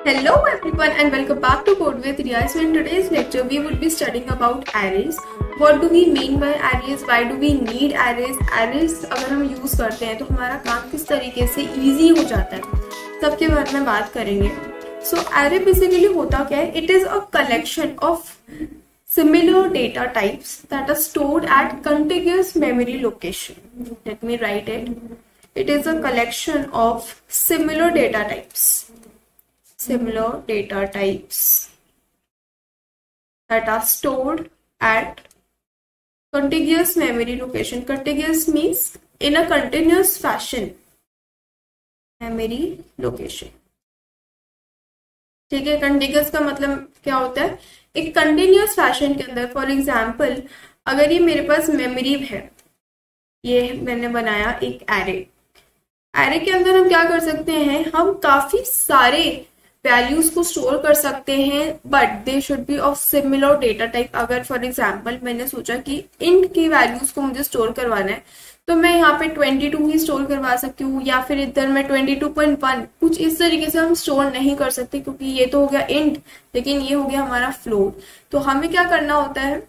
Hello everyone and welcome back to Code with Ria. So in today's lecture we would be studying about arrays. What do we mean by arrays? Why do we need arrays? Arrays अगर हम use करते हैं तो हमारा काम किस तरीके से इजी हो जाता है, सबके बारे में बात करेंगे. So array basically होता क्या है? It is a collection of similar data types that are stored at contiguous memory location. Let me write it. It is a collection of similar data types that are stored at contiguous memory location. Contiguous means in a continuous fashion. Memory location. ठीक है, continuous का मतलब क्या होता है? एक continuous fashion के अंदर. फॉर एग्जाम्पल, अगर ये मेरे पास मेमोरी है, ये मैंने बनाया एक एरे के अंदर हम क्या कर सकते हैं? हम काफी सारे वैल्यूज को स्टोर कर सकते हैं, but they should be of similar data type. अगर फॉर एग्जाम्पल मैंने सोचा कि इंट की वैल्यूज को मुझे स्टोर करवाना है, तो मैं यहाँ पे 22 ही स्टोर करवा सकती हूँ, या फिर इधर मैं 22.1. कुछ इस तरीके से हम स्टोर नहीं कर सकते, क्योंकि ये तो हो गया इंट, लेकिन ये हो गया हमारा फ्लोट. तो हमें क्या करना होता है?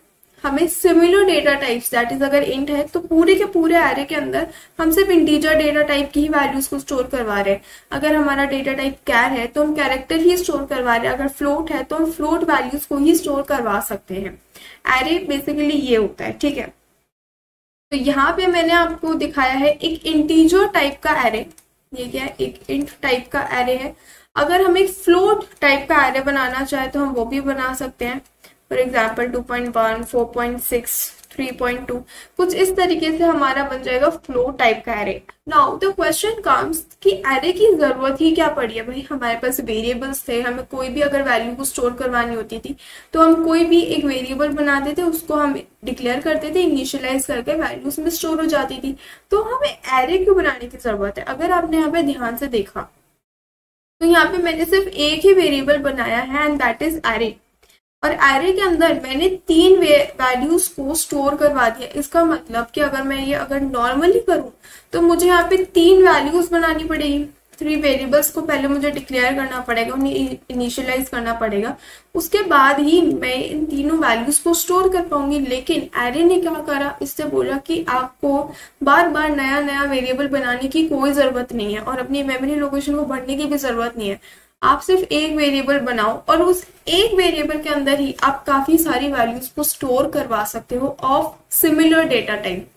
हमें similar data types, that is अगर इंट है तो पूरे के पूरे एरे के अंदर हम सिर्फ इंटीजर डेटा टाइप की ही वैल्यूज को स्टोर करवा रहे हैं. अगर हमारा डेटा टाइप कैर है तो हम कैरेक्टर ही स्टोर करवा रहे हैं. अगर फ्लोट है तो हम फ्लोट वैल्यूज को ही स्टोर करवा सकते हैं. एरे बेसिकली ये होता है, ठीक है. तो यहाँ पे मैंने आपको दिखाया है एक इंटीजर टाइप का एरे. ये क्या है? एक इंट टाइप का एरे है. अगर हम एक फ्लोट टाइप का एरे बनाना चाहे तो हम वो भी बना सकते हैं. फॉर एग्जाम्पल 2.1, 4.6, 3.2, कुछ इस तरीके से हमारा बन जाएगा फ्लोट टाइप का array. Now the question comes कि एरे की जरूरत ही क्या पड़ी है? भाई हमारे पास वेरिएबल्स थे, हमें कोई भी अगर वैल्यू को स्टोर करवानी होती थी तो हम कोई भी एक वेरिएबल बनाते थे, उसको हम डिक्लेयर करते थे, इनिशियलाइज करके वैल्यूज में स्टोर हो जाती थी. तो हमें एरे क्यों बनाने की जरूरत है? अगर आपने यहाँ पे ध्यान से देखा तो यहाँ पे मैंने सिर्फ एक ही वेरिएबल बनाया है, एंड दैट इज एरे. और एरे के अंदर मैंने 3 वैल्यूज को स्टोर करवा दिया. इसका मतलब कि अगर मैं ये अगर नॉर्मली करूं तो मुझे यहाँ पे 3 वैल्यूज बनानी पड़ेगी. 3 वेरिएबल्स को पहले मुझे डिक्लेयर करना पड़ेगा, उन्हें इनिशियलाइज करना पड़ेगा, उसके बाद ही मैं इन तीनों वैल्यूज को स्टोर कर पाऊंगी. लेकिन एरे ने क्या करा? इससे बोला कि आपको बार बार नया नया वेरिएबल बनाने की कोई जरूरत नहीं है, और अपनी मेमोरी लोकेशन को भरने की भी जरूरत नहीं है. आप सिर्फ एक वेरिएबल बनाओ और उस एक वेरिएबल के अंदर ही आप काफी सारी वैल्यूज को स्टोर करवा सकते हो ऑफ सिमिलर डेटा टाइप.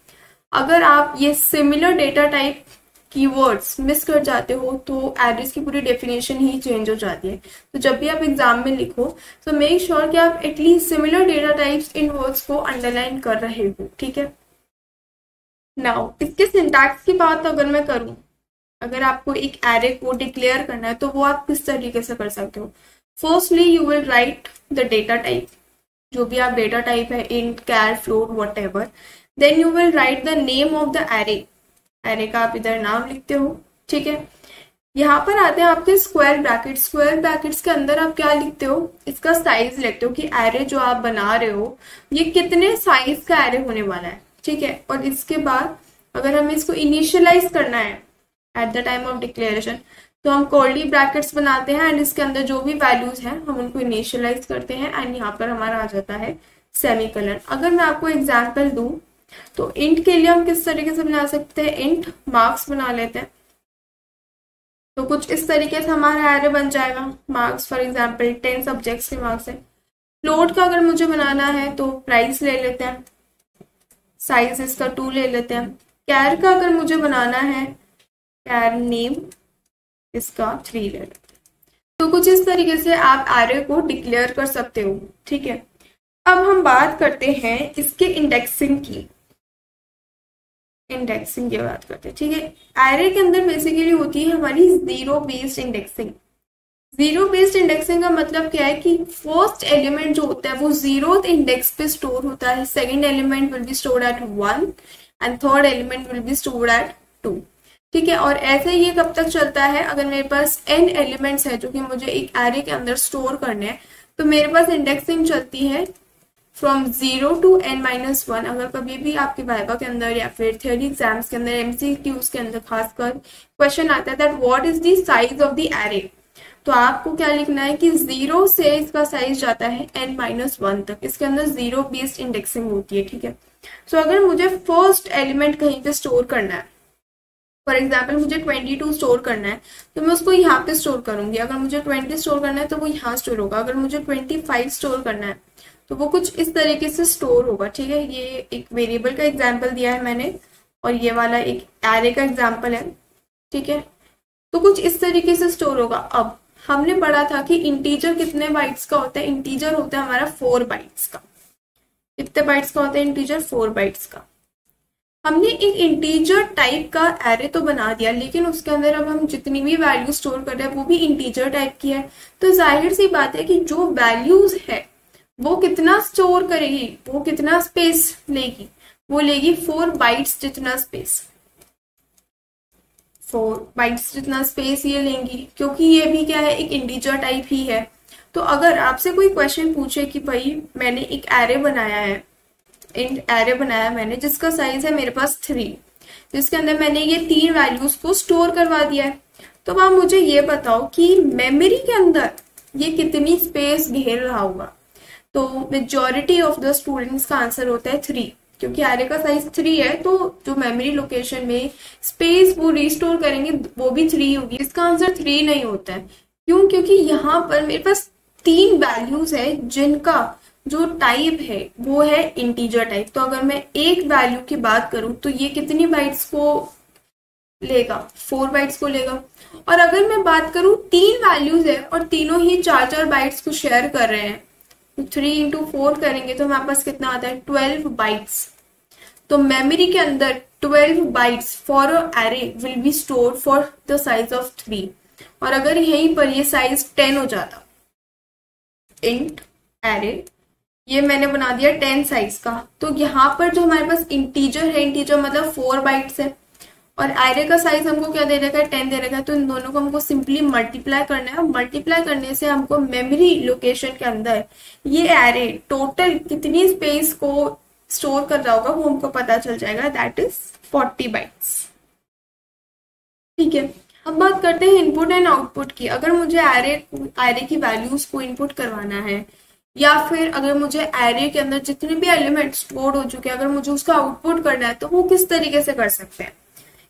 अगर आप ये similar data type keywords miss कर जाते हो तो एरेज की पूरी डेफिनेशन ही चेंज हो जाती है. तो जब भी आप एग्जाम में लिखो तो मेक श्योर कि आप at least similar data types in words को अंडरलाइन कर रहे हो, ठीक है. नाउ इसके सिंटैक्स की बात अगर मैं करूं, अगर आपको एक एरे को डिक्लेयर करना है तो वो आप किस तरीके से कर सकते हो? Firstly you will write the data type, जो भी आप डेटा टाइप है, int, char, float, whatever. Then you will write the name of the array. Array का आप इधर नाम लिखते हो, ठीक है. यहाँ पर आते हैं आपके स्क्वायर ब्रैकेट्स. स्क्वायर ब्रैकेट्स के अंदर आप क्या लिखते हो? इसका साइज लिखते हो कि एरे जो आप बना रहे हो ये कितने साइज का एरे होने वाला है, ठीक है. और इसके बाद अगर हमें इसको इनिशियलाइज करना है at the time of declaration, तो हम कर्ली ब्रैकेट्स बनाते हैं एंड इसके अंदर जो भी वैल्यूज हैं हम उनको इनिशियलाइज करते हैं, एंड यहाँ पर हमारा आ जाता है सेमीकोलन. अगर मैं आपको एग्जांपल दूं तो इंट के लिए हम किस तरीके से बना सकते हैं? इंट मार्क्स बना लेते हैं, तो कुछ इस तरीके से हमारा एरे बन जाएगा. मार्क्स फॉर एग्जाम्पल 10 सब्जेक्ट्स के मार्क्स है. फ्लोट का अगर मुझे बनाना है तो प्राइस ले लेते हैं, साइज इसका 2 ले लेते हैं. कैर का अगर मुझे बनाना है, कैर नेम इसका 3 ले लेते हैं. तो कुछ इस तरीके से आप एरे को डिक्लेयर कर सकते हो, ठीक है. अब हम बात करते हैं इसके इंडेक्सिंग की. इंडेक्सिंग की बात करते हैं, ठीक है. एरे के अंदर बेसिकली होती है हमारी zero based indexing. Zero based indexing का मतलब क्या है कि फर्स्ट एलिमेंट जो होता है वो 0th इंडेक्स पे स्टोर होता है, second element will be stored at 1 and third element will be stored at 2, ठीक है. और ऐसे ये कब तक चलता है? अगर मेरे पास n एलिमेंट्स है जो कि मुझे एक एरे के अंदर स्टोर करने हैं, तो मेरे पास इंडेक्सिंग चलती है फ्रॉम 0 to n-1. अगर कभी भी आपके वाइवा के अंदर या फिर थियरी एग्जाम्स के अंदर, एमसीक्यूज के अंदर खासकर क्वेश्चन आता है that what is the size of the array, तो आपको क्या लिखना है कि 0 से इसका साइज जाता है n-1 तक, इसके अंदर 0 बेस्ड इंडेक्सिंग होती है, ठीक है। सो अगर मुझे फर्स्ट एलिमेंट कहीं पे स्टोर करना है, फॉर एग्जाम्पल मुझे 22 स्टोर करना है, तो मैं उसको यहाँ पे स्टोर करूंगी। अगर मुझे 20 स्टोर करना है तो वो यहाँ स्टोर होगा। अगर मुझे 25 स्टोर करना है तो वो कुछ इस तरीके से स्टोर होगा, ठीक है। ये एक वेरिएबल का एग्जाम्पल दिया है मैंने, और ये वाला एक एरे का एग्जाम्पल है, ठीक है। तो कुछ इस तरीके से स्टोर होगा। अब हमने पढ़ा था कि इंटीजर कितने बाइट्स का होता है। इंटीजर होता है हमारा 4 बाइट्स का। कितने बाइट्स का होता है इंटीजर? 4 बाइट्स का। हमने एक इंटीजर टाइप का एरे तो बना दिया, लेकिन उसके अंदर अब हम जितनी भी वैल्यू स्टोर कर रहे हैं वो भी इंटीजर टाइप की है। तो जाहिर सी बात है कि जो वैल्यूज है वो कितना स्टोर करेगी, वो कितना स्पेस लेगी, वो लेगी 4 बाइट्स जितना स्पेस। 4 बाइट्स जितना स्पेस ये लेंगी, क्योंकि ये भी क्या है, एक इंटीजर टाइप ही है। तो अगर आपसे कोई क्वेश्चन पूछे कि भाई मैंने एक एरे बनाया है, इंट एरे बनाया मैंने, जिसका साइज है मेरे पास 3, जिसके अंदर मैंने ये 3 वैल्यूज को स्टोर करवा दिया है, तो आप मुझे ये बताओ कि मेमोरी के अंदर ये कितनी स्पेस घेर रहा होगा। तो मेजॉरिटी ऑफ द स्टूडेंट्स का आंसर होता है 3, क्योंकि एरे का साइज 3 है, तो जो मेमोरी लोकेशन में स्पेस वो रिस्टोर करेंगे वो भी 3 होगी। इसका आंसर 3 नहीं होता है। क्यों? क्योंकि यहाँ पर मेरे पास 3 वैल्यूज है जिनका जो टाइप है वो है इंटीजर टाइप। तो अगर मैं एक वैल्यू की बात करूं तो ये कितनी बाइट्स को लेगा? 4 बाइट्स को लेगा। और अगर मैं बात करूं 3 वैल्यूज है और तीनों ही 4 बाइट्स को शेयर कर रहे हैं, तो 3 इंटू 4 करेंगे तो हमारे पास कितना आता है? 12 बाइट्स। तो मेमोरी के अंदर 12 bytes for a array will be store for the size of 3। और अगर यहीं पर ये साइज 10 हो जाता, इंट एरे ये मैंने बना दिया 10 साइज का, तो यहाँ पर जो हमारे पास इंटीजर है, इंटीजर मतलब 4 बाइट्स है, और एरे का साइज हमको क्या दे रखा है? 10 दे रखा है। तो इन दोनों को हमको सिंपली मल्टीप्लाई करना है। मल्टीप्लाई करने से हमको मेमोरी लोकेशन के अंदर ये एरे टोटल कितनी स्पेस को स्टोर कर रहा होगा वो हमको पता चल जाएगा। दैट इज 40 बाइट्स, ठीक है। अब बात करते हैं इनपुट एंड आउटपुट की। अगर मुझे एरे की वैल्यूज को इनपुट करवाना है, या फिर अगर मुझे एरे के अंदर जितने भी एलिमेंट स्टोर हो चुके हैं अगर मुझे उसका आउटपुट करना है, तो वो किस तरीके से कर सकते हैं?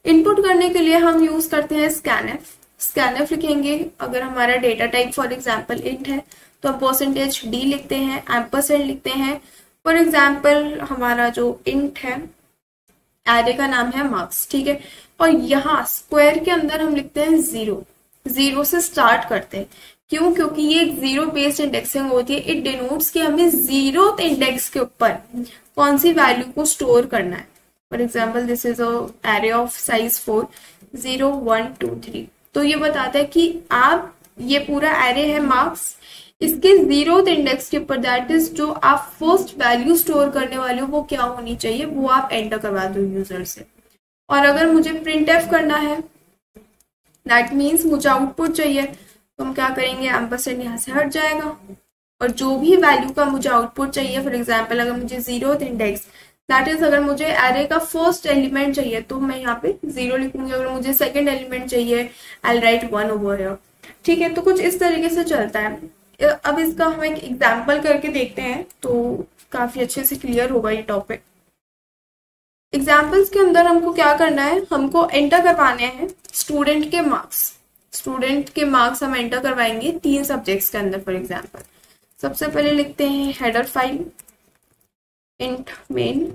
इनपुट करने के लिए हम यूज करते हैं स्कैनएफ। स्कैनएफ लिखेंगे अगर हमारा data type for example int है तो हम %d लिखते हैं, एम्परसेंड लिखते हैं। फॉर एग्जांपल हमारा जो इंट है, एरे का नाम है मार्क्स, ठीक है। और यहाँ स्क्वायर के अंदर हम लिखते हैं 0। 0 से स्टार्ट करते हैं। क्यों? क्योंकि ये एक 0 बेस्ड इंडेक्सिंग होती है। इट डिनोट्स कि हमें 0th इंडेक्स के ऊपर कौन सी वैल्यू को स्टोर करना है। For example this is a array of size 4, 0 1 2 3। तो ये बताता है कि आप ये पूरा एरे है मार्क्स, इसके 0th इंडेक्स के ऊपर दैट इज जो आप फर्स्ट वैल्यू स्टोर करने वाले हो वो क्या होनी चाहिए, वो आप एंटर करवा दो यूजर से। और अगर मुझे प्रिंट एफ करना है, दैट मीन्स मुझे आउटपुट चाहिए, तो हम क्या करेंगे? एम्परसेंड यहाँ से हट जाएगा, और जो भी वैल्यू का मुझे आउटपुट चाहिए, फॉर एग्जाम्पल अगर मुझे 0th इंडेक्स, दैट इज अगर मुझे एरे का फर्स्ट एलिमेंट चाहिए तो मैं यहाँ पे 0 लिखूंगी। अगर मुझे सेकंड एलिमेंट चाहिए I will write 1 over here, ठीक है। तो कुछ इस तरीके से चलता है। अब इसका हम एक एग्जाम्पल करके देखते हैं तो काफी अच्छे से क्लियर होगा ये टॉपिक। एग्जाम्पल्स के अंदर हमको क्या करना है? हमको एंटर करवाने हैं स्टूडेंट के मार्क्स। स्टूडेंट के मार्क्स हम एंटर करवाएंगे 3 सब्जेक्ट्स के अंदर। फॉर एग्जाम्पल सबसे पहले लिखते हैं हेडर फाइल इंट मेन,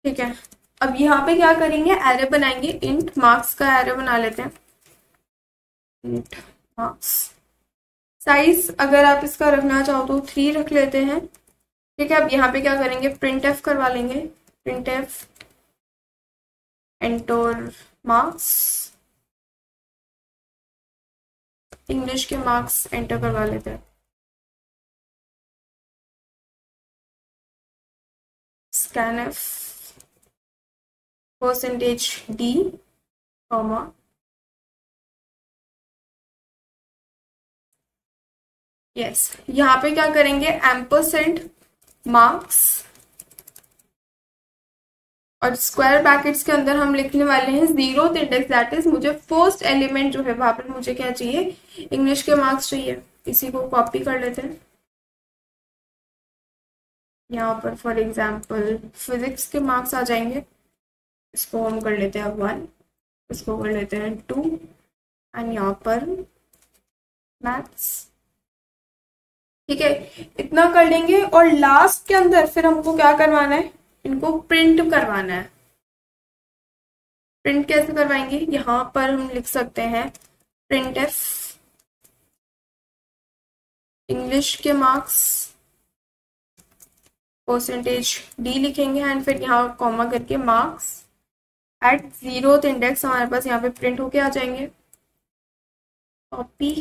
ठीक है। अब यहाँ पे क्या करेंगे? एरे बनाएंगे, इंट मार्क्स का एरे बना लेते हैं, इंट मार्क्स। साइज अगर आप इसका रखना चाहो तो 3 रख लेते हैं, ठीक है। अब यहाँ पे क्या करेंगे? प्रिंट एफ करवा लेंगे, print F enter marks, English के मार्क्स एंटर करवा लेते हैं, स्कैनएफ %d कॉमा यस। यहाँ पे क्या करेंगे? एम्परसेंड मार्क्स और स्क्वायर ब्रैकेट्स के अंदर हम लिखने वाले हैं 0th इंडेक्स, दैट इज मुझे फर्स्ट एलिमेंट जो है वहां पर मुझे क्या चाहिए, इंग्लिश के मार्क्स चाहिए। इसी को कॉपी कर लेते हैं यहाँ पर। फॉर एग्जाम्पल फिजिक्स के मार्क्स आ जाएंगे, इसको हम कर लेते हैं 1, इसको कर लेते हैं 2, एंड यहाँ पर मैथ्स। ठीक है, इतना कर लेंगे और लास्ट के अंदर फिर हमको क्या करवाना है, इनको प्रिंट करवाना है। प्रिंट कैसे करवाएंगे, यहाँ पर हम लिख सकते हैं प्रिंट एफ इंग्लिश के मार्क्स परसेंटेज डी लिखेंगे, एंड फिर यहाँ कॉमा करके मार्क्स एट 0th इंडेक्स हमारे पास यहाँ पे प्रिंट होके आ जाएंगे। कॉपी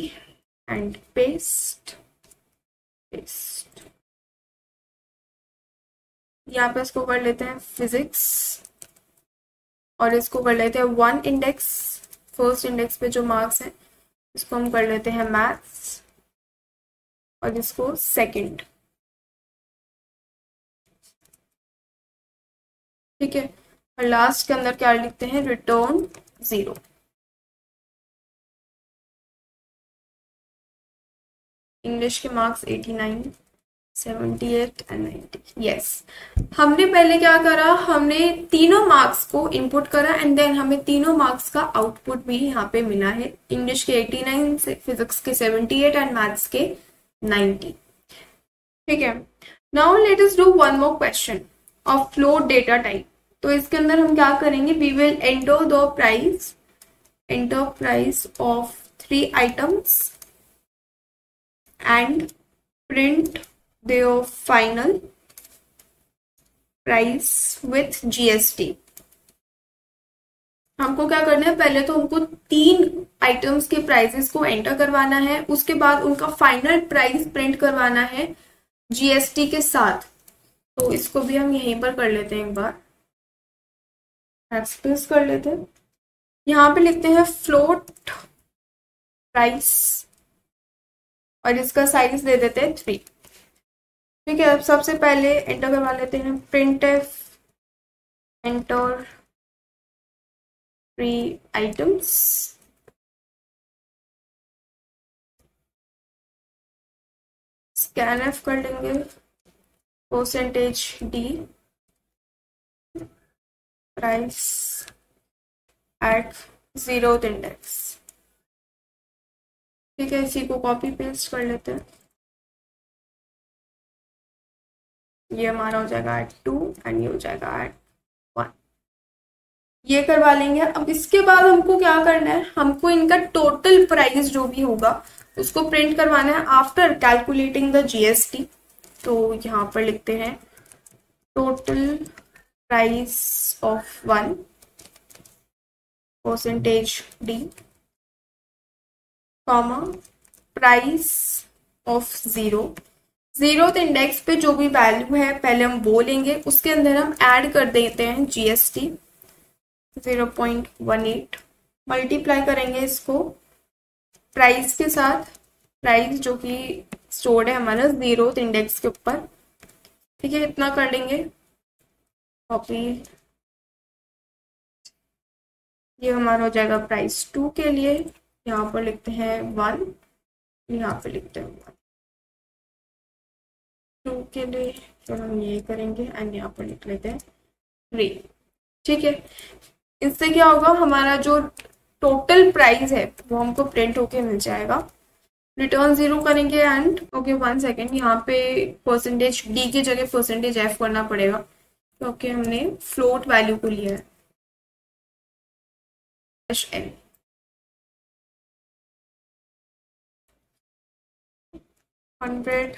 एंड पेस्ट, यहाँ पे इसको कर लेते हैं फिजिक्स और इसको कर लेते हैं 1 इंडेक्स, फर्स्ट इंडेक्स पे जो मार्क्स हैं इसको हम कर लेते हैं मैथ्स और इसको सेकंड। ठीक है, और लास्ट के अंदर क्या लिखते हैं, रिटर्न 0। इंग्लिश के मार्क्स 89, 78 एंड 90। यस, हमने पहले क्या करा, हमने तीनों मार्क्स को इनपुट करा एंड देन हमें तीनों मार्क्स का आउटपुट भी यहाँ पे मिला है। इंग्लिश के 89, फिजिक्स के 78 एंड मैथ्स के 90। ठीक है, now let us do one more question of float data type. तो इसके अंदर हम क्या करेंगे, we will enter the price of 3 items and print their final price with GST। हमको क्या करना है, पहले तो हमको 3 आइटम्स के प्राइसेस को एंटर करवाना है, उसके बाद उनका फाइनल प्राइस प्रिंट करवाना है GST के साथ। तो इसको भी हम यहीं पर कर लेते हैं, एक बार एक्सप्रेस कर लेते हैं। यहाँ पे लिखते हैं फ्लोट प्राइस और इसका साइज दे देते हैं 3। ठीक है, अब सबसे पहले एंटर करवा लेते हैं printf enter 3 items, scanf कर लेंगे, percentage D price at 0th index. ठीक है, इसी को कॉपी पेस्ट कर लेते हैं, ये हमारा हो जाएगा एट 2 एंड ये हो जाएगा एट 1। ये करवा लेंगे। अब इसके बाद हमको क्या करना है, हमको इनका टोटल प्राइस जो भी होगा उसको प्रिंट करवाना है आफ्टर कैलकुलेटिंग द GST। तो यहाँ पर लिखते हैं total price of 1 percentage D comma price of 0th index पे जो भी वैल्यू है पहले हम वो लेंगे, उसके अंदर हम ऐड कर देते हैं GST 0.18, मल्टीप्लाई करेंगे इसको प्राइस के साथ, प्राइस जो कि स्टोर्ड है हमारा 0th इंडेक्स के ऊपर। ठीक है, इतना कर लेंगे कॉपी। ये हमारा हो जाएगा प्राइस 2 के लिए, यहाँ पर लिखते हैं 1, यहाँ पे लिखते हैं 1 2 के लिए, तो हम ये करेंगे एंड यहाँ पर लिख लेते हैं 3। ठीक है, इससे क्या होगा, हमारा जो टोटल प्राइस है वो हमको प्रिंट होके मिल जाएगा। रिटर्न 0 करेंगे एंड ओके 1 सेकेंड, यहाँ पे परसेंटेज डी की जगह परसेंटेज एफ करना पड़ेगा क्योंकि हमने फ्लोट वैल्यू को लिया है। n 100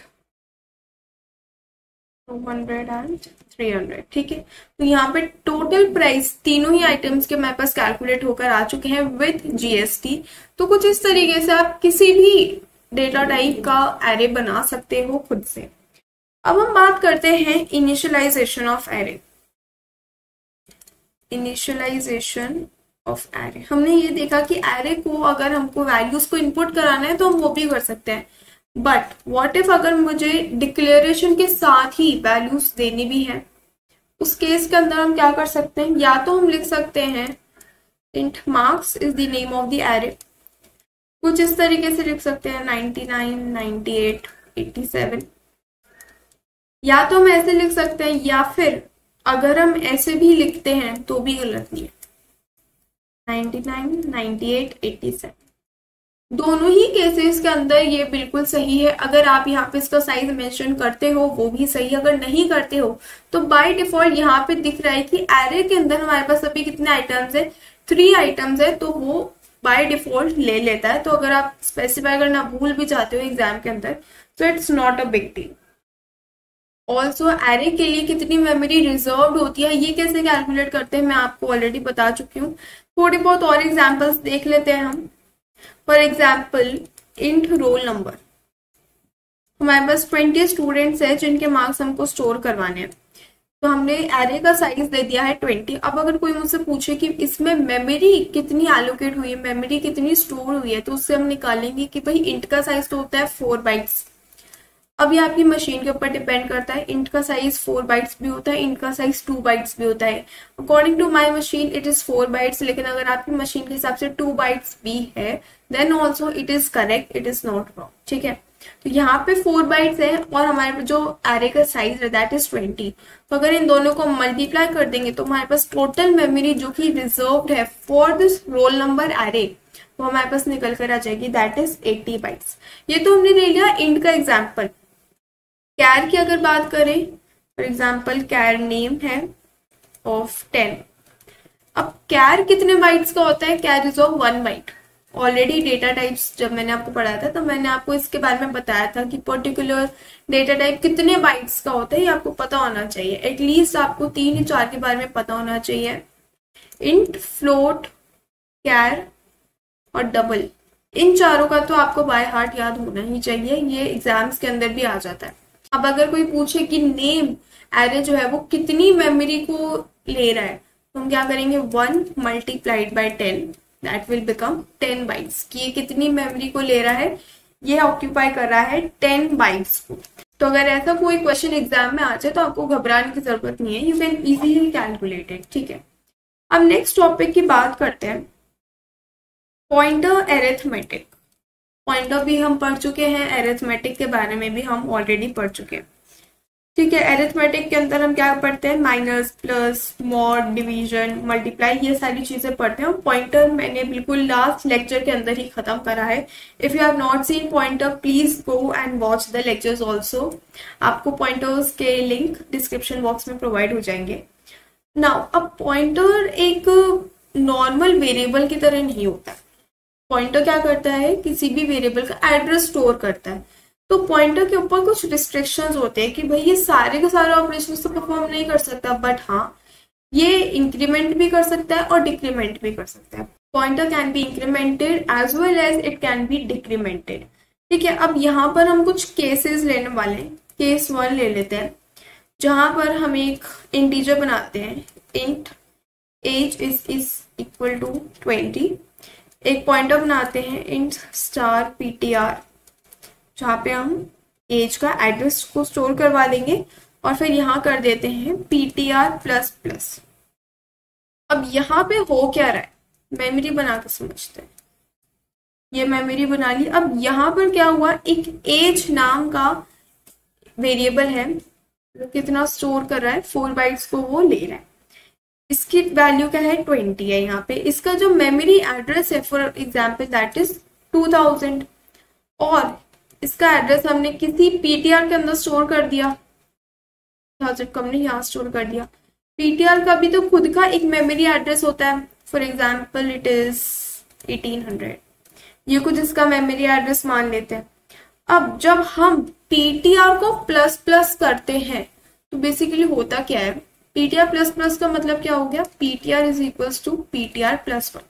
200 and 300। ठीक है, तो यहाँ पे टोटल प्राइस तीनों ही आइटम्स के मेरे पास कैलकुलेट होकर आ चुके हैं विद GST। तो कुछ इस तरीके से आप किसी भी डेटा टाइप का एरे बना सकते हो खुद से। अब हम बात करते हैं initialization of array. Initialization of array, हमने ये देखा कि एरे को अगर हमको वैल्यूज को इनपुट कराना है तो हम वो भी कर सकते हैं, बट व्हाट इफ अगर मुझे डिक्लेरेशन के साथ ही वैल्यूज देनी भी है, उस केस के अंदर हम क्या कर सकते हैं, या तो हम लिख सकते हैं int marks is the name of the array, कुछ इस तरीके से लिख सकते हैं 99, 98, 87, या तो हम ऐसे लिख सकते हैं, या फिर अगर हम ऐसे भी लिखते हैं तो भी गलत नहीं है, 99, 98, 87। दोनों ही केसेस के अंदर ये बिल्कुल सही है। अगर आप यहाँ पे इसका साइज मेंशन करते हो वो भी सही है, अगर नहीं करते हो तो बाय डिफॉल्ट यहाँ पे दिख रहा है कि एरे के अंदर हमारे पास अभी कितने आइटम्स है, 3 आइटम्स है, तो वो बाय डिफॉल्ट ले लेता है। तो अगर आप स्पेसिफाई करना भूल भी जाते हो एग्जाम के अंदर तो it's not a big deal. Also array के लिए कितनी मेमोरी रिजर्व्ड होती है, ये कैसे कैलकुलेट करते हैं मैं आपको ऑलरेडी बता चुकी हूँ। थोड़ी बहुत और एग्जाम्पल्स देख लेते हैं हम। For example int roll number, हमारे पास 20 स्टूडेंट्स हैं जिनके मार्क्स हमको स्टोर करवाने हैं, तो हमने एरे का साइज दे दिया है 20। अब अगर कोई मुझसे पूछे कि इसमें मेमोरी कितनी एलोकेट हुई है, मेमोरी कितनी स्टोर हुई है, तो उससे हम निकालेंगे कि भाई इंट का साइज तो होता है 4 बाइट्स। अब ये आपकी मशीन के ऊपर डिपेंड करता है, इंट का साइज 4 बाइट्स भी होता है, इंट का साइज 2 बाइट्स भी होता है। According to my machine it is 4 bytes, लेकिन अगर आपकी मशीन के हिसाब से 2 बाइट्स भी है then also it is correct, it is not wrong, ठीक है। तो यहाँ पे 4 बाइट्स है और हमारे जो एरे का साइज है दैट इज 20। तो अगर इन दोनों को मल्टीप्लाई कर देंगे तो हमारे पास टोटल मेमोरी जो कि रिजर्व्ड है for this roll number array वो हमारे पास निकल कर आ जाएगी, दैट इज 80 बाइट्स। ये तो हमने ले लिया इंट का एग्जाम्पल। कैर की अगर बात करें, फॉर एग्जाम्पल कैर नेम है ऑफ 10। अब कैर कितने बाइट्स का होता है, char is of 1 byte. Already data types जब मैंने आपको पढ़ाया था तो मैंने आपको इसके बारे में बताया था कि पर्टिकुलर डेटा टाइप कितने बाइट्स का होता है, ये आपको पता होना चाहिए। एटलीस्ट आपको 3 या 4 के बारे में पता होना चाहिए। इंट, फ्लोट, कैर और डबल, इन चारों का तो आपको बाय हार्ट याद होना ही चाहिए, ये एग्जाम्स के अंदर भी आ जाता है। अब अगर कोई पूछे कि नेम एरे जो है वो कितनी मेमोरी को ले रहा है, तो हम क्या करेंगे 1 multiplied by 10 that will become 10 bytes. कि ये कितनी मेमोरी को ले रहा है, ये ऑक्यूपाई कर रहा है 10 बाइट्स को। तो अगर ऐसा कोई क्वेश्चन एग्जाम में आ जाए तो आपको घबराने की जरूरत नहीं है, you can easily calculate it, ठीक है। अब नेक्स्ट टॉपिक की बात करते हैं, पॉइंटर अरिथमेटिक। पॉइंटर भी हम पढ़ चुके हैं, अरिथमेटिक के बारे में भी हम ऑलरेडी पढ़ चुके हैं, ठीक है। अरिथमेटिक के अंदर हम क्या पढ़ते हैं, minus, plus, mod, division, multiply, ये सारी चीजें पढ़ते हैं। पॉइंटर मैंने बिल्कुल लास्ट लेक्चर के अंदर ही खत्म करा है। If you have not seen pointer please go and watch the lectures also. आपको पॉइंटर्स के लिंक डिस्क्रिप्शन बॉक्स में प्रोवाइड हो जाएंगे। नाउ अब पॉइंटर एक नॉर्मल वेरिएबल की तरह नहीं होता है। पॉइंटर क्या करता है, किसी भी वेरिएबल का एड्रेस स्टोर करता है। तो पॉइंटर के ऊपर कुछ रिस्ट्रिक्शंस होते हैं कि भाई ये सारे के सारे ऑपरेशंस तो परफॉर्म नहीं कर सकता, बट हाँ ये इंक्रीमेंट भी कर सकता है और डिक्रीमेंट भी कर सकता है। Pointer can be incremented as well as it can be decremented, ठीक है। अब यहाँ पर हम कुछ केसेस लेने वाले हैं। केस 1 ले लेते हैं, जहां पर हम एक इंटीजर बनाते हैं, int age is equal to 20। एक पॉइंटर बनाते हैं इंट स्टार ptr, जहाँ पे हम एज का एड्रेस को स्टोर करवा देंगे और फिर यहाँ कर देते हैं ptr++। अब यहाँ पे हो क्या रहा है, मेमोरी बना के समझते हैं। ये मेमोरी बना ली। अब यहाँ पर क्या हुआ, एक एज नाम का वेरिएबल है जो कितना स्टोर कर रहा है, 4 बाइट्स को वो ले रहा है। इसकी वैल्यू क्या है, 20 है यहाँ पे। इसका जो मेमोरी एड्रेस है फॉर एग्जाम्पल दैट इज 2000, और इसका एड्रेस हमने किसी ptr के अंदर स्टोर कर दिया, 1000 को हमने यहाँ स्टोर कर दिया। ptr का भी तो खुद का एक मेमोरी एड्रेस होता है, फॉर एग्जाम्पल इट इज 1800, ये कुछ इसका मेमोरी एड्रेस मान लेते हैं। अब जब हम ptr को प्लस प्लस करते हैं तो बेसिकली होता क्या है, ptr++ का मतलब क्या हो गया, ptr is equals to ptr+1।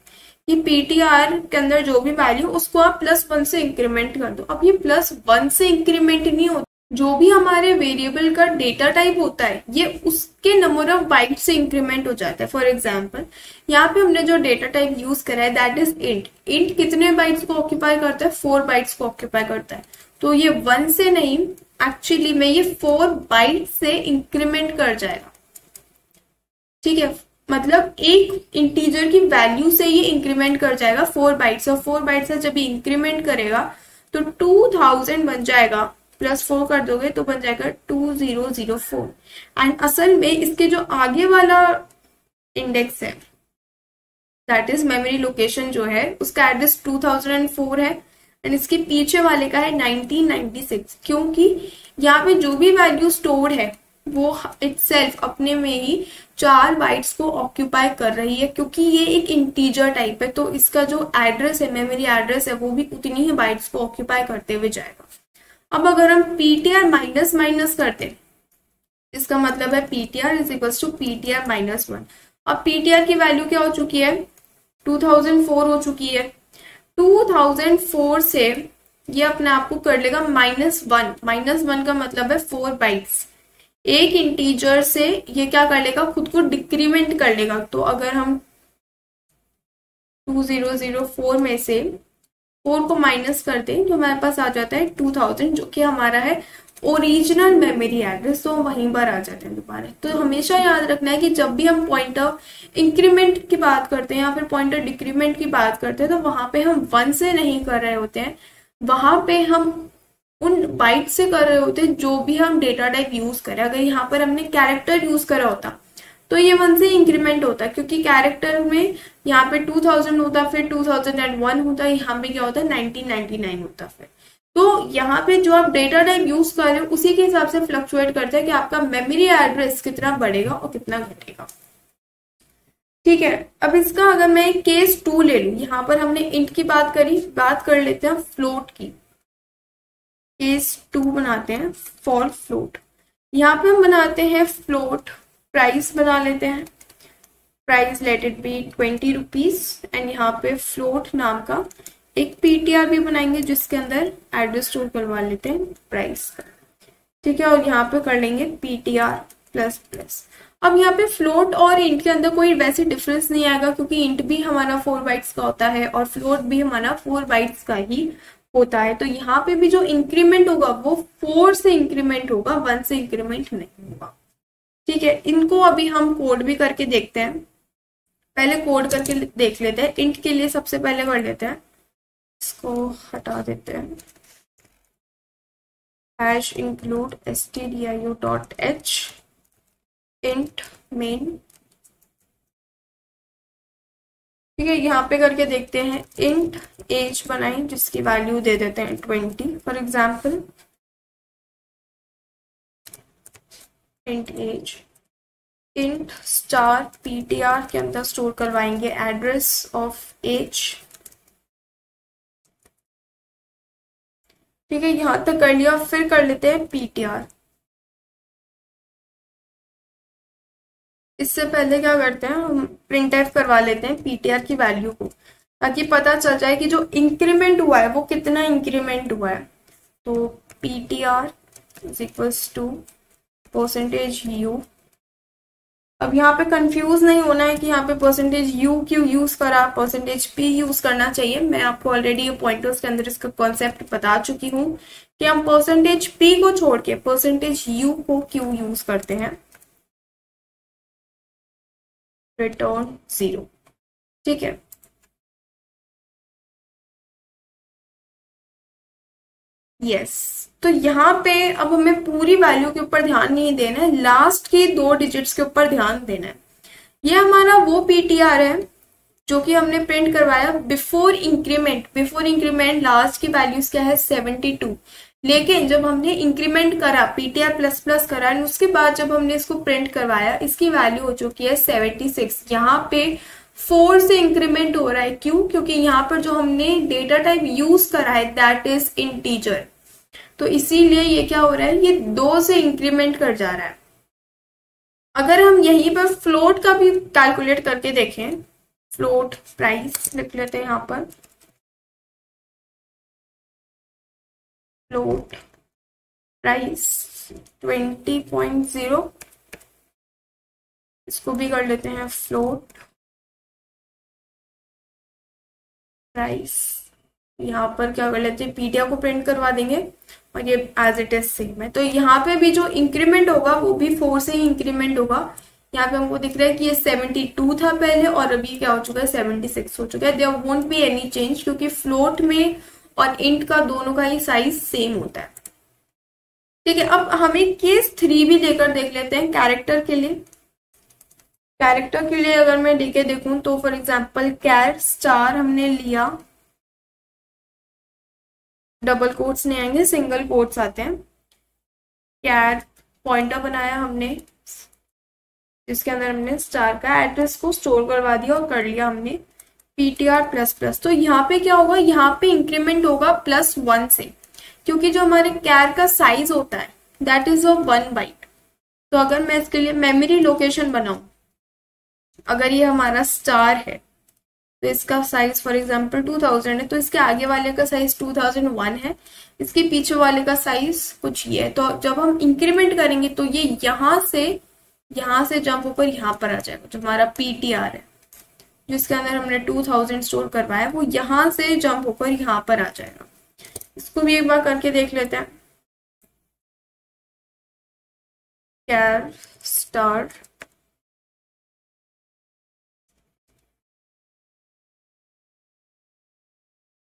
ये ptr के अंदर जो भी वैल्यू उसको आप +1 से इंक्रीमेंट कर दो। अब ये +1 से इंक्रीमेंट नहीं होता, जो भी हमारे वेरिएबल का डेटा टाइप होता है ये उसके नंबर ऑफ बाइट से इंक्रीमेंट हो जाता है। फॉर एग्जाम्पल यहाँ पे हमने जो डेटा टाइप यूज करा है दैट इज इंट। इंट कितने बाइट्स को ऑक्यूपाई करता है, 4 बाइट्स को ऑक्यूपाई करता है। तो ये 1 से नहीं, एक्चुअली में ये 4 बाइट से इंक्रीमेंट कर जाएगा। ठीक है, मतलब एक इंटीजर की वैल्यू से ये इंक्रीमेंट कर जाएगा 4 बाइट्स, और 4 बाइट्स से जब ये इंक्रीमेंट करेगा तो 2000 बन जाएगा, +4 कर दोगे तो बन जाएगा 2004। एंड असल में इसके जो आगे वाला इंडेक्स है, दैट इज मेमोरी लोकेशन जो है, उसका एड्रेस 2004 है, एंड इसके पीछे वाले का है 1996, क्योंकि यहाँ पे जो भी वैल्यू स्टोर है वो इटसेल्फ अपने में ही 4 बाइट्स को ऑक्यूपाई कर रही है, क्योंकि ये एक इंटीजर टाइप है, तो इसका जो एड्रेस है, मेमोरी एड्रेस है, वो भी उतनी ही बाइट्स को ऑक्यूपाई करते हुए जाएगा। अब अगर हम पीटीआर माइनस माइनस करते हैं, इसका मतलब है PTR is equal to PTR -1। अब पीटीआर की वैल्यू क्या हो चुकी है, 2004 हो चुकी है। 2004 से ये अपने आप को कर लेगा -1, -1 का मतलब है 4 बाइट्स। एक इंटीजर से ये क्या कर लेगा, खुद को डिक्रीमेंट कर लेगा। तो अगर हम 2004 में से 4 को माइनस करते हैं तो हमारे पास आ जाता है 2000, जो कि हमारा है ओरिजिनल मेमोरी एड्रेस, तो वहीं पर आ जाते हैं दोबारा। तो हमेशा याद रखना है कि जब भी हम पॉइंटर इंक्रीमेंट की बात करते हैं या फिर पॉइंटर डिक्रीमेंट की बात करते हैं, तो वहां पे हम 1 से नहीं कर रहे होते हैं, वहां पे हम उन बाइट से कर रहे होते हैं जो भी हम डेटा टाइप यूज करें। अगर यहाँ पर हमने कैरेक्टर यूज करा होता तो ये 1 से इंक्रीमेंट होता, क्योंकि कैरेक्टर में यहाँ पे 2000 होता, फिर 2001 होता, यहाँ पे क्या होता है 1999 होता। फिर तो यहाँ पे जो आप डेटा टाइप यूज कर रहे हो उसी के हिसाब से फ्लक्चुएट करता है कि आपका मेमोरी एड्रेस कितना बढ़ेगा और कितना घटेगा। ठीक है, अब इसका अगर मैं केस 2 ले लू, यहाँ पर हमने इंट की बात करी, बात कर लेते हैं फ्लोट की। केस 2 बनाते हैं फॉर फ्लोट। यहाँ पे हम बनाते हैं फ्लोट, प्राइस बना लेते हैं, price let it be 20 rupees, and यहाँ पे फ्लोट नाम का एक पीटीआर भी बनाएंगे जिसके अंदर एड्रेस स्टोर करवा लेते हैं प्राइस का। ठीक है, और यहाँ पे कर लेंगे पीटीआर ++। अब यहाँ पे फ्लोट और इंट के अंदर कोई वैसे डिफरेंस नहीं आएगा, क्योंकि इंट भी हमारा 4 बाइट्स का होता है और फ्लोट भी हमारा 4 बाइट्स का ही होता है। तो यहाँ पे भी जो इंक्रीमेंट होगा वो 4 से इंक्रीमेंट होगा, 1 से इंक्रीमेंट नहीं होगा। ठीक है, इनको अभी हम कोड भी करके देखते हैं। पहले कोड करके देख लेते हैं। इंट के लिए सबसे पहले कर लेते हैं, इसको हटा देते हैं, #include stdio.h int main। ठीक है, यहाँ पे करके देखते हैं। इंट एज बनाएं जिसकी वैल्यू दे देते हैं 20 for example. Int age, int star PTR के अंदर स्टोर करवाएंगे एड्रेस ऑफ एज। ठीक है, यहां तक कर लिया। फिर कर लेते हैं पीटीआर। इससे पहले क्या करते हैं, हम प्रिंट एफ करवा लेते हैं पीटीआर की वैल्यू को, ताकि पता चल जाए कि जो इंक्रीमेंट हुआ है वो कितना इंक्रीमेंट हुआ है। तो PTR is equals to %u। अब यहाँ पे कंफ्यूज नहीं होना है कि यहाँ पे %u क्यों यूज करा, %p यूज करना चाहिए। मैं आपको ऑलरेडी ये पॉइंटर्स के अंदर इसका कॉन्सेप्ट बता चुकी हूँ कि हम %p को छोड़ के %u को क्यों यूज करते हैं। रिटर्न 0। ठीक है, यस। तो यहाँ पे अब हमें पूरी वैल्यू के ऊपर ध्यान नहीं देना है, लास्ट के 2 डिजिट्स के ऊपर ध्यान देना है। ये हमारा वो पीटीआर है जो कि हमने प्रिंट करवाया before increment. Before increment last की वैल्यूज क्या है 72, लेकिन जब हमने इंक्रीमेंट करा पीटीआर ++ करा, उसके बाद जब हमने इसको प्रिंट करवाया इसकी वैल्यू हो चुकी है 76। यहाँ पे 4 से इंक्रीमेंट हो रहा है। क्यों? क्योंकि यहाँ पर जो हमने डेटा टाइप यूज करा है दैट इज इंटीजर, तो इसीलिए ये क्या हो रहा है, ये 2 से इंक्रीमेंट कर जा रहा है। अगर हम यहीं पर फ्लोट का भी कैलकुलेट करके देखें, फ्लोट प्राइस लिख लेते हैं यहाँ पर, फ्लोट प्राइस 20.0, इसको भी कर लेते हैं फ्लोट प्राइस। यहाँ पर क्या कर लेते हैं, पीटीआर को प्रिंट करवा देंगे और ये एज इट इज सेम है। तो यहाँ पे भी जो इंक्रीमेंट होगा वो भी 4 से ही इंक्रीमेंट होगा। यहाँ पे हमको दिख रहा है कि ये 72 था पहले और अभी क्या हो चुका है 76 हो चुका है। There won't be any change क्योंकि फ्लोट में और इंट का दोनों का ही साइज सेम होता है। ठीक है, अब हमें केस 3 भी लेकर देख लेते हैं कैरेक्टर के लिए। कैरेक्टर के लिए अगर मैं लेके देखूं तो फॉर एग्जांपल कैर स्टार हमने लिया, डबल कोट्स नहीं आएंगे, सिंगल कोट्स आते हैं। कैर पॉइंटर बनाया हमने जिसके अंदर हमने स्टार का एड्रेस को स्टोर करवा दिया और कर लिया हमने ptr++। तो यहाँ पे क्या होगा, यहाँ पे इंक्रीमेंट होगा +1 से, क्योंकि जो हमारे कैर का साइज होता है दैट इज ऑफ 1 बाइट। तो अगर मैं इसके लिए मेमोरी लोकेशन बनाऊं, अगर ये हमारा स्टार है तो इसका साइज फॉर एग्जांपल 2000 है, तो इसके आगे वाले का साइज 2001 है, इसके पीछे वाले का साइज कुछ ये है। तो जब हम इंक्रीमेंट करेंगे तो ये यहाँ से जंप होकर यहाँ पर आ जाएगा। जो हमारा ptr है जिसके अंदर हमने 2000 स्टोर करवाया वो यहाँ से जंप होकर यहाँ पर आ जाएगा। इसको भी एक बार करके देख लेते हैं। कैर स्टार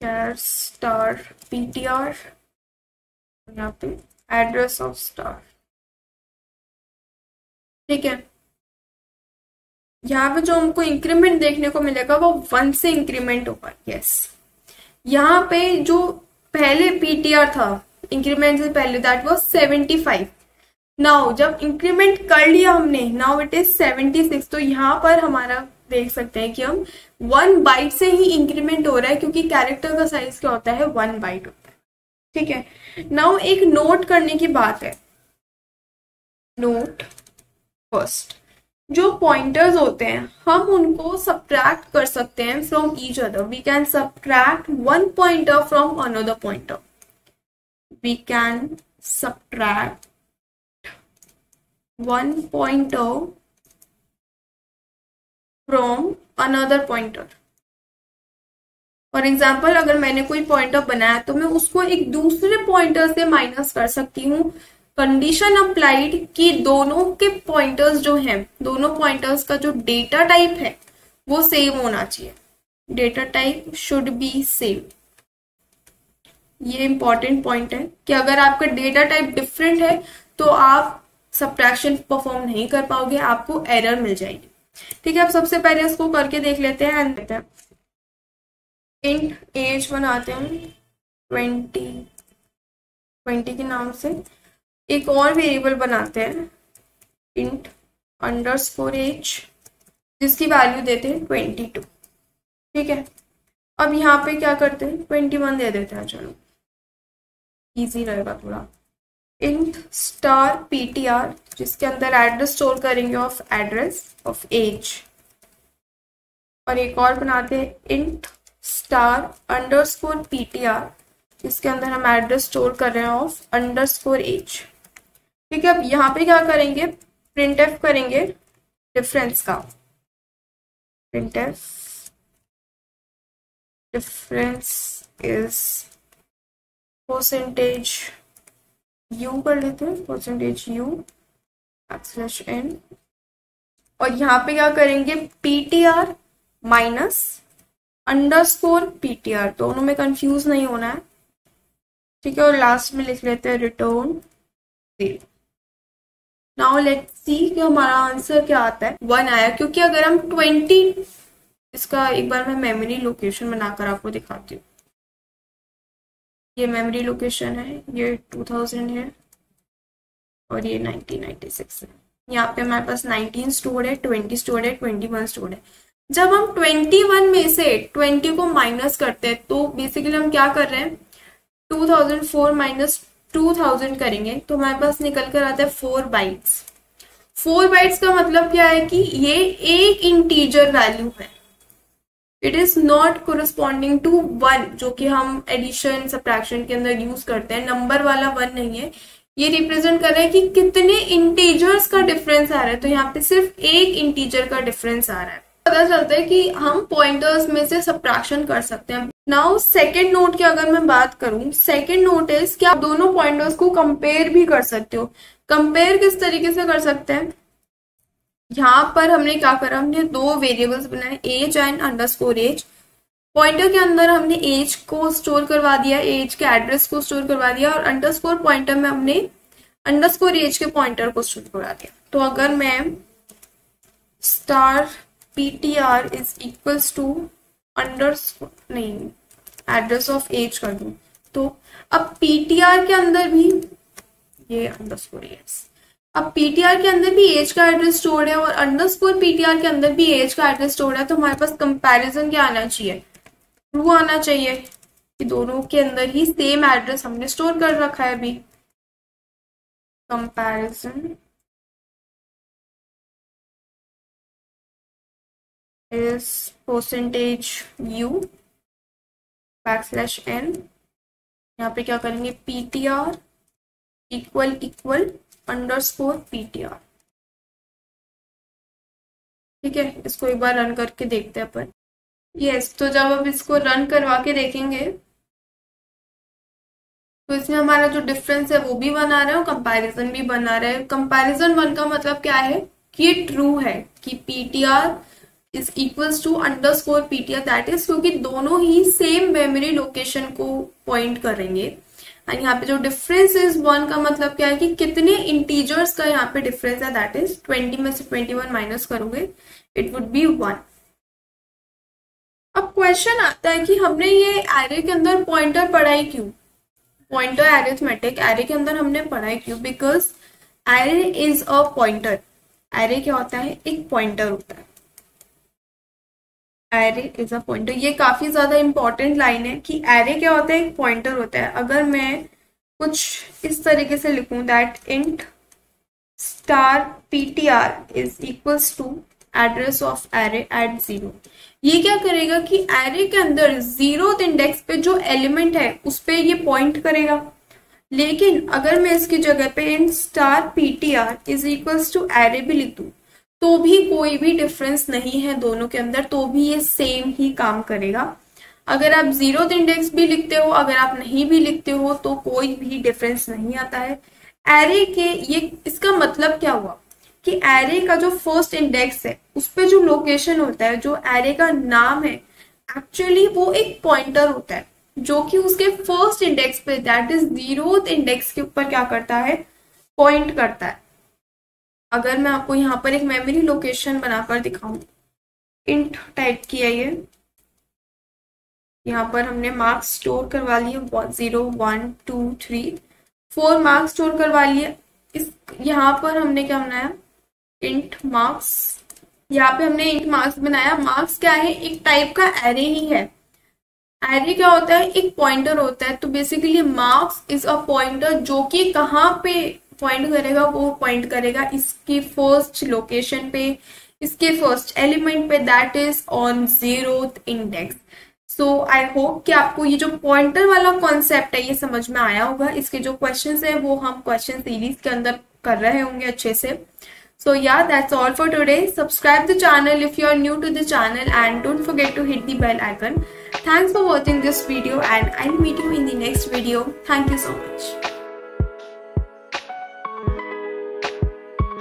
कैर स्टार ptr, यहाँ पे एड्रेस ऑफ स्टार। ठीक है, यहाँ पे जो हमको इंक्रीमेंट देखने को मिलेगा वो 1 से इंक्रीमेंट होगा। यस, यहाँ पे जो पहले ptr था इंक्रीमेंट से पहले दैट वाज 75। नाउ जब इंक्रीमेंट कर लिया हमने, नाउ इट इज 76। तो यहाँ पर हमारा देख सकते हैं कि हम 1 बाइट से ही इंक्रीमेंट हो रहा है क्योंकि कैरेक्टर का साइज क्या होता है 1 बाइट होता है। ठीक है, नाउ एक नोट करने की बात है। नोट फर्स्ट, जो पॉइंटर्स होते हैं हम उनको सब्ट्रैक्ट कर सकते हैं from each other. We can subtract 1 pointer from another pointer. We can subtract 1 pointer from another pointer। For example अगर मैंने कोई पॉइंटर बनाया तो मैं उसको एक दूसरे पॉइंटर से माइनस कर सकती हूँ। कंडीशन अप्लाइड कि दोनों के पॉइंटर्स जो हैं, दोनों पॉइंटर्स का जो डेटा टाइप है वो सेम होना चाहिए। Data type should be same. ये इंपॉर्टेंट पॉइंट है कि अगर आपका डेटा टाइप डिफरेंट है तो आप सब्ट्रैक्शन परफॉर्म नहीं कर पाओगे, आपको एरर मिल जाएगी। ठीक है, अब सबसे पहले इसको करके देख लेते हैं। इंट एज बनाते हैं 20 के नाम से। एक और वेरिएबल बनाते हैं इंट _age जिसकी वैल्यू देते हैं 22। ठीक है, अब यहाँ पे क्या करते हैं 21 दे देते हैं। चलो इजी रहेगा थोड़ा। इंट स्टार ptr जिसके अंदर एड्रेस स्टोर करेंगे ऑफ एड्रेस ऑफ एज। और एक और बनाते हैं इंट स्टार _ptr जिसके अंदर हम एड्रेस स्टोर कर रहे हैं ऑफ _age। ठीक है, अब यहाँ पे क्या करेंगे, printf करेंगे डिफरेंस का। printf डिफरेंस इज %u कर लेते हैं, %u \n। और यहाँ पे क्या करेंगे ptr माइनस _ptr, दोनों में कंफ्यूज नहीं होना है। ठीक है, और लास्ट में लिख लेते हैं रिटर्न 0। नाउ लेट्स सी कि हमारा आंसर क्या आता है। 1 आया, क्योंकि अगर हम 20, इसका एक बार मैं मेमोरी लोकेशन बनाकर आपको दिखाती हूँ। ये मेमोरी लोकेशन है, ये 2000 है और ये 1996 है। यहाँ पे हमारे पास 19 स्टोर है, 20 स्टोर है, 21 स्टोर है। जब हम 21 में से 20 को माइनस करते हैं तो बेसिकली हम क्या कर रहे हैं 2004 माइनस 2000 करेंगे तो हमारे पास निकल कर आता है 4 बाइट्स। 4 बाइट्स का मतलब क्या है कि ये एक इंटीजर वैल्यू है। It is not corresponding to 1 जो कि हम एडिशन सब्ट्रैक्शन के अंदर यूज करते हैं। नंबर वाला 1 नहीं है, ये रिप्रेजेंट कर रहा है कि कितने इंटीजर्स का डिफरेंस आ रहा है। तो यहाँ पे सिर्फ एक इंटीजर का डिफरेंस आ रहा है। पता चलता है कि हम पॉइंटर्स में से सब्ट्रैक्शन कर सकते हैं। नाउ सेकेंड नोट की अगर मैं बात करूं, सेकेंड नोट इज कि आप दोनों पॉइंटर्स को कंपेयर भी कर सकते हो। कंपेयर किस तरीके से कर सकते हैं, यहाँ पर हमने क्या करा, हमने दो वेरिएबल्स बनाए, age and underscore age. Pointer के अंदर हमने एज को स्टोर करवा दिया, एज के एड्रेस को स्टोर करवा दिया, और अंडरस्कोर पॉइंटर में हमने अंडरस्कोर एज के पॉइंटर को स्टोर करवा दिया। तो अगर मैं star ptr is equals to underscore नहीं एड्रेस ऑफ एज कर दूं, तो अब ptr के अंदर भी ये अंडरस्कोर एज, अब ptr के अंदर भी एज का एड्रेस स्टोर्ड है और अंडरस्कोर ptr के अंदर भी एज का एड्रेस स्टोर्ड है। तो हमारे पास कंपैरिजन क्या आना चाहिए, ट्रू आना चाहिए कि दोनों के अंदर ही सेम एड्रेस हमने स्टोर कर रखा है अभी। कंपैरिजन इज %u \n, यहाँ पे क्या करेंगे, ptr इक्वल अंडरस्कोर ptr। ठीक है, इसको एक बार रन करके देखते हैं अपन। यस, तो जब अब इसको रन करवा के देखेंगे तो इसमें हमारा जो डिफरेंस है वो भी बना रहा है और कंपैरिजन भी बना रहा है। कंपैरिजन 1 का मतलब क्या है कि ये ट्रू है कि ptr is equals to underscore ptr, that is क्योंकि दोनों ही सेम मेमोरी लोकेशन को पॉइंट करेंगे। एंड यहाँ पे जो डिफरेंस इज 1 का मतलब क्या है कि कितने इंटीजर्स का यहाँ पे डिफरेंस है, दैट इज 20 में से 21 माइनस करोगे इट वुड बी 1। अब क्वेश्चन आता है कि हमने ये एरे के अंदर पॉइंटर पढ़ा ही क्यों, पॉइंटर एरिथमेटिक एरे के अंदर हमने पढ़ा ही क्यों, because array is a pointer. Array क्या होता है, एक पॉइंटर होता है, एरे इज अ पॉइंटर। ये काफी ज्यादा इंपॉर्टेंट लाइन है कि एरे क्या होता है, एक पॉइंटर होता है। अगर मैं कुछ इस तरीके से लिखूं that int star ptr is equals to address of array at 0, ये क्या करेगा कि एरे के अंदर 0th इंडेक्स पे जो एलिमेंट है उस पे ये पॉइंट करेगा। लेकिन अगर मैं इसकी जगह पे int star ptr is equals to array भी लिख दूं तो भी कोई भी डिफरेंस नहीं है दोनों के अंदर, तो भी ये सेम ही काम करेगा। अगर आप 0th इंडेक्स भी लिखते हो, अगर आप नहीं भी लिखते हो तो कोई भी डिफरेंस नहीं आता है। एरे के ये इसका मतलब क्या हुआ कि एरे का जो फर्स्ट इंडेक्स है उस पे जो लोकेशन होता है, जो एरे का नाम है, एक्चुअली वो एक पॉइंटर होता है जो कि उसके फर्स्ट इंडेक्स पे दैट इज 0th इंडेक्स के ऊपर क्या करता है, पॉइंट करता है। अगर मैं आपको यहाँ पर एक मेमोरी लोकेशन बनाकर दिखाऊं, इंट टाइप किया ये, यहाँ पर हमने मार्क्स स्टोर करवा लिए 0 1 2 3 4 मार्क्स स्टोर करवा लिए। इस यहाँ पर हमने क्या बनाया, इंट मार्क्स, यहाँ पे हमने इंट मार्क्स बनाया। मार्क्स क्या है, एक टाइप का एरे ही है। एरे क्या होता है, एक पॉइंटर होता है। तो basically marks is a pointer जो कि कहाँ पे पॉइंट करेगा, वो पॉइंट करेगा इसकी फर्स्ट लोकेशन पे, इसके फर्स्ट एलिमेंट पे, that is on 0th index. So I hope कि आपको ये जो पॉइंटर वाला कॉन्सेप्ट है ये समझ में आया होगा। इसके जो क्वेश्चंस है वो हम क्वेश्चन सीरीज के अंदर कर रहे होंगे अच्छे से। So yeah, that's all for today. Subscribe the channel if you are new to the channel and don't forget to hit the bell icon. Thanks for watching this video and I'll meet you in the next video. Thank you so much.